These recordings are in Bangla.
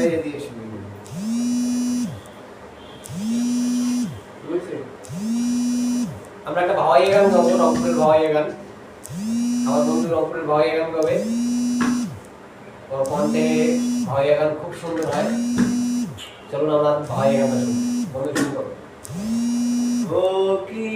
এই যে দিয়ে শুনি বুঝছেন আমরা একটা ভাওয়াইয়া গান গাবো রংপুরের ভাওয়াইয়া গান আমার বন্ধু রংপুরের ভাওয়াইয়া গান গাবে ওর কণ্ঠে ভাওয়াইয়া গান খুব সুন্দর হয় চলুন আমরা ভাওয়াইয়া গান শুনি বন্ধু শুরু করো ও কি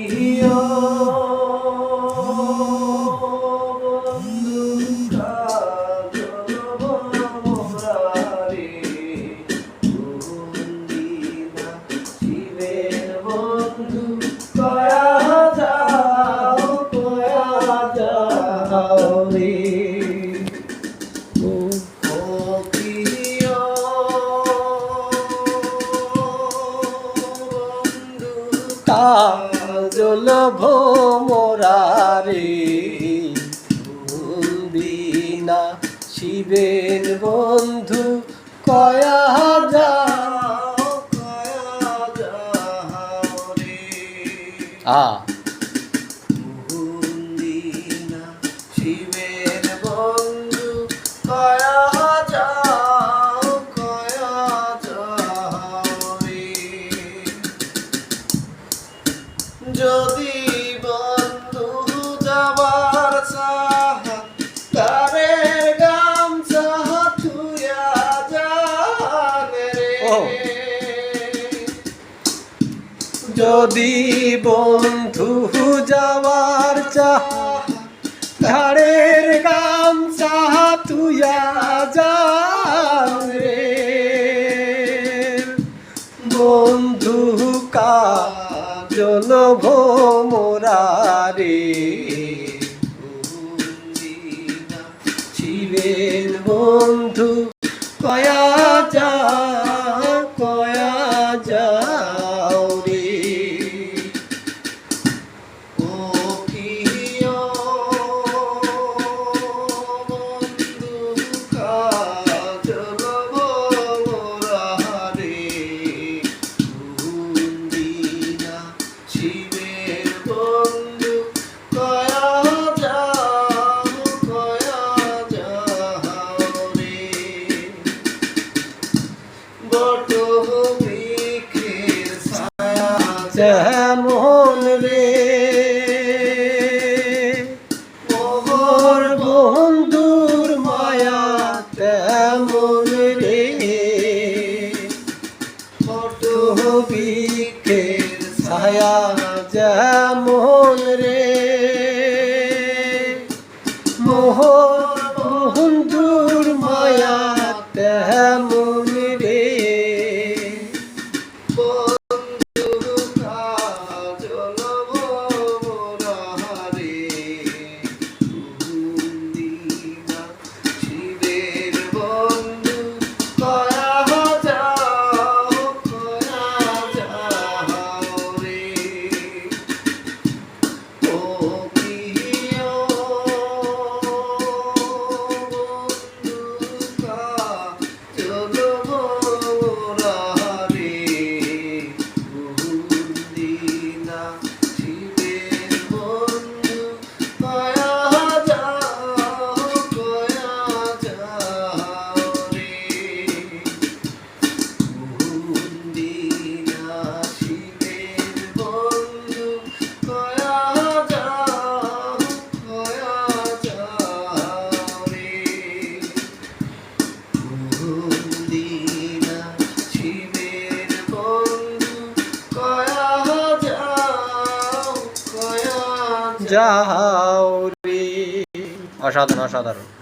কাজল ভোমরারে বিনা শিবের বন্ধু কয়া যাও রে শিবের বন্ধু কয়া যাও রে যদি বন্ধু যাবার চাহ তারে গামছা তুইয়া জানে রে যদি বন্ধু যাবার চাহ তারের গামছা তুইয়া জানে বন্ধু কাজল ভোমরারে শিবের বন্ধু কয়া যাও রে ও প্রিয় বন্ধু কাজল ভোমরারে শিবের বন্ধু কয়া যাও রে বট বৃক্ষের ছায়া যেমন রে মোহর বন্ধুর মায়া তেমন রে বট বৃক্ষের ছায়া যেমন রে মোহর বন্ধুর মায়া তেমন রে বন্ধু কাজল ভোমরারে শিবের বন্ধু কয়া যাও রে ও প্রিয় বন্ধু কাজল ভোমরারে শিবের বন্ধু কয়া যাও রে শিবের বন্ধু কয়া যাও রে শিবের বন্ধু কয়া যাও রে। অসাধারণ অসাধারণ।